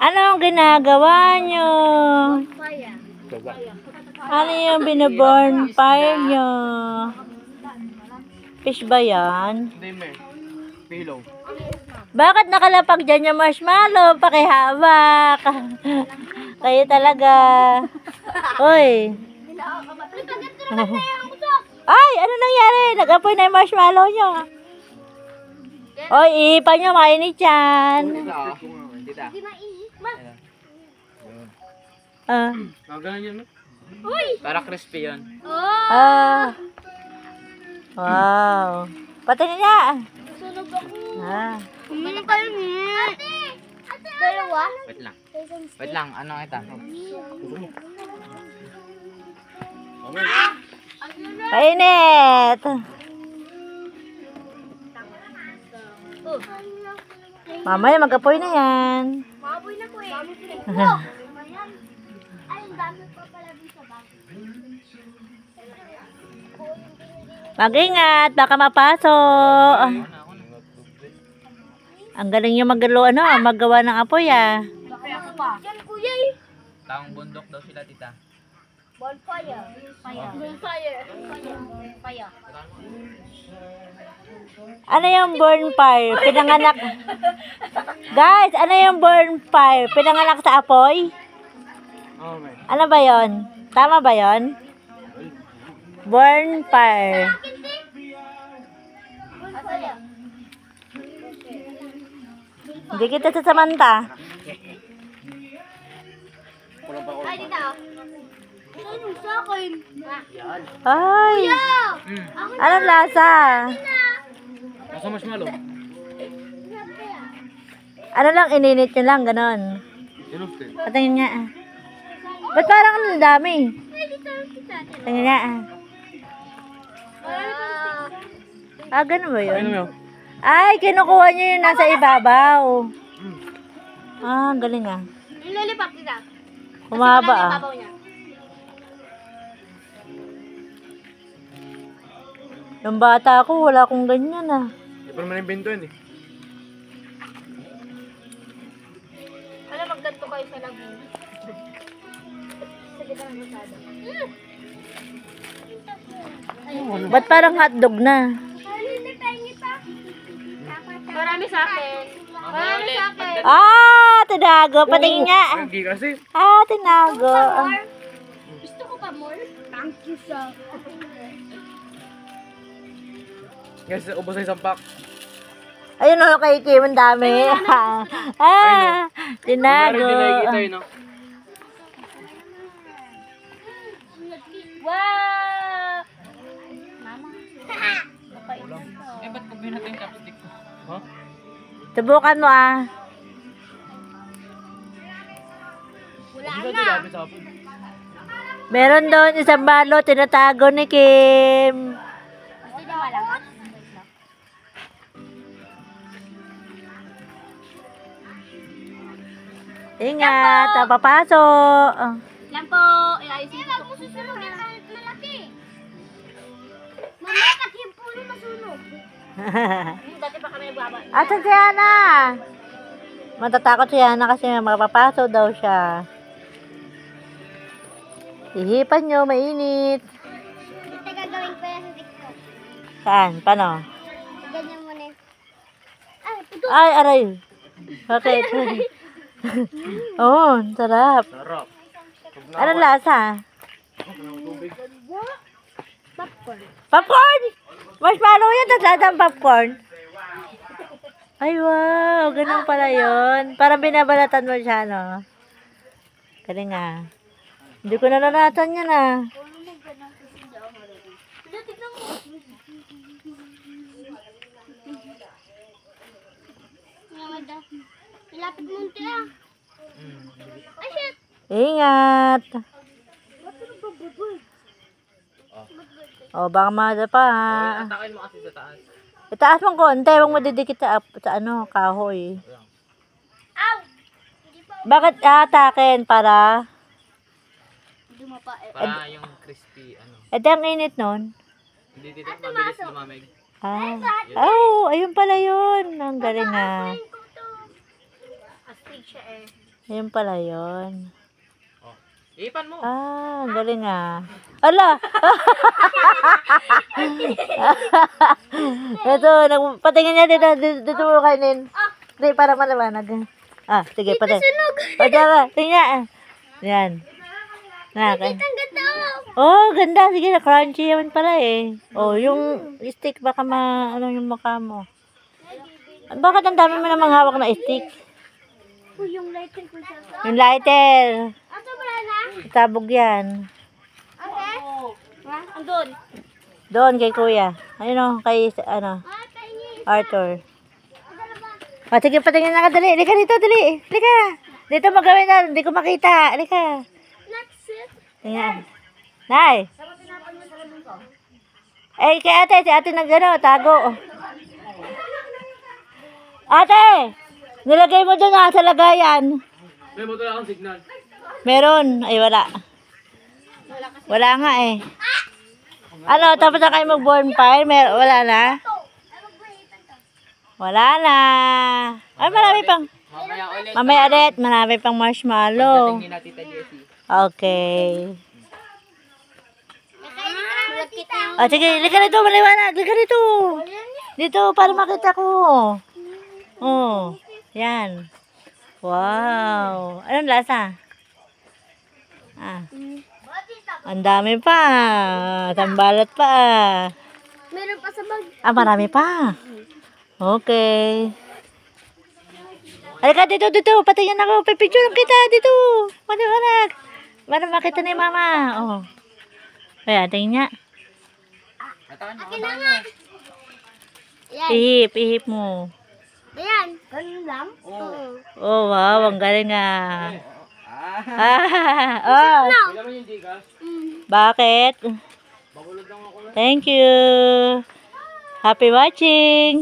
Anong ginagawa nyo? Ano yung binaborn fire nyo? Fish ba yan? Pillow. Bakit nakalapag dyan yung marshmallow? Pakihawak. Kayo talaga. Uy. Ay, ano nangyari? Nag-apoy na yung marshmallow nyo. Oy, ipa nyo, mainit yan. Tita. Ah. Yun. Para crispy yun. Ah. Wow. Patingin niya. Sunog ako. Ah. Ate, dalawa? Wait lang, ano kita? Painit. Mamaya mag-apoy na yan. Maboy na ko eh. Ay, ang dami pa pala dun sa bag. Mag-ingat, baka mapasok. Ang galing yung magawa ng apoy ah. Yan, kuya eh. Taong bundok daw sila, tita. Bonfire. Bonfire. Fire. Ano yung bonfire? Pinanganak. Guys, ano yung bonfire? Pinanganak sa apoy? Ano ba yon? Tama ba yon? Bonfire. Bonfire. Hindi kita sasamanta. Ay, dito. Ano sa akin? Ay. Anong lasa? Masa marshmallow? Ano lang, ininit nyo lang, ganon. Patingin nga ah. Ba't parang ang dami? Patingin nga ah. Ah, ganun ba yun? Ay, kinukuha nyo yung nasa ibabaw. Ah, galing ah. Yung lollipop kita. Humaba ah. Babaw niya. Nung bata ako, wala akong ganyan ah. Hindi pa naman invento yun eh. Alam, magganto kayo sa lagoon. Sa gitna ng basada. Ba't parang hotdog na? Marami sa akin. Marami sa akin. Ah, tinago. Patingin nga. Hindi kasi. Ah, tinago. Gusto ko pa more? Thank you, sir. Guys, ubos na isang pack. Ayun o, kay Kim, ang dami. Ah, tinago. Nakikita yun, no? Wow! Mama. Eh, ba't ko binata yung chopstick ko? Huh? Subukan mo ah. Wala Hindi na. ka sa hapon. Meron doon isang balot, tinatago ni Kim. Gusto niya malakas? Ingat, papasok. Yan po. Iayusin ko. Huwag mo susunugin kahit malaki. Mamaya pati yung puno masunog. Dati pa kami nagbaba. Asan si Hana? Matatakot si Hana kasi mapapasok daw siya. Ihipan nyo, mainit. Ito gagawin ko yan sa TikTok. Saan? Paano? Ganyan mo na. Ay, puto. Ay, aray. Bakit? Oh, sarap. Sarap. Anong lasa? Popcorn. Popcorn! Marshmallow yan, tatlatang popcorn. Ay, wow. Ganun pala yun. Parang binabalatan mo siya, no? Galing ah. Hindi ko naranasan yan ah. Tignan mo. Ilapit mo unti ah. Ay, shit. Ingat. O, baka madapa ha. Atakin mo kasi sa taas. Itaas mong konti. Huwag mo didikit sa ano, kahoy. Ow! Hindi pa. Bakit atakin? Para? Hindi mo pa. Para yung crispy, ano. Ito ang init nun. Hindi dito, mabilis lumamig. Ah. Oh, ayun pala yun. Ang galing ah. Astig siya eh. Yun pala yun. Ipan mo. Ah, ang galing ah. Ala! Ito, patingin niya dito mo kainin. Hindi, para maliwanag. Ah, sige, patingin. Sunog. O, diyan, tingnan. Yan. Na, Ang ganda oh, ganda. Sige na, crunchy yaman pala eh. Oh, yung stick, baka ano yung mukha mo. Bakit ang dami mo namang hawak na stick? yung lighter ko siya. Yung lighter. Ato wala na? Tabog yan. Okay. Ha? Andun. Doon kay kuya. Ayun o, kay Paingin. Arthur. Ah, sige, patingin na ka, dali. Lika dito, dali. Lika. Dito magawin na, hindi ko makita. Lika. Next it. Tingnan. Nay. Eh, kay ate, si ate tago. Ate! Nilagay mo doon sa lagayan. May motor akong signal. Meron. Ay, wala. Wala nga eh. Ano, tapos na kayo mag-bonfire? Wala na? Wala na. Ay, marami pang. Mamaya ulit. Mamaya ulit, marami pang marshmallow. Dating ni na Tita Jessie. Okay. Kita. O, sige, lika dito, maliwanag. Lika dito. Dito, para makita ko. Oh, yan. Wow. Anong lasa? Ah. Ang dami pa. Tambalat pa. Meron pa sa bag. Ah, marami pa. Okay. Halika dito. Patingin ako. Pipicture kita dito. Maliwanag. Para makita ni mama. Oh. Kaya, tingin niya. Akin na nga. Yan. Ihip mo. Ayan. Ganun lang? Oo. Oh, wow. Ang galing ah. Ah. Oh. Kailan mo yung Gcash? Bakit? Bakulog lang ako. Thank you. Happy watching.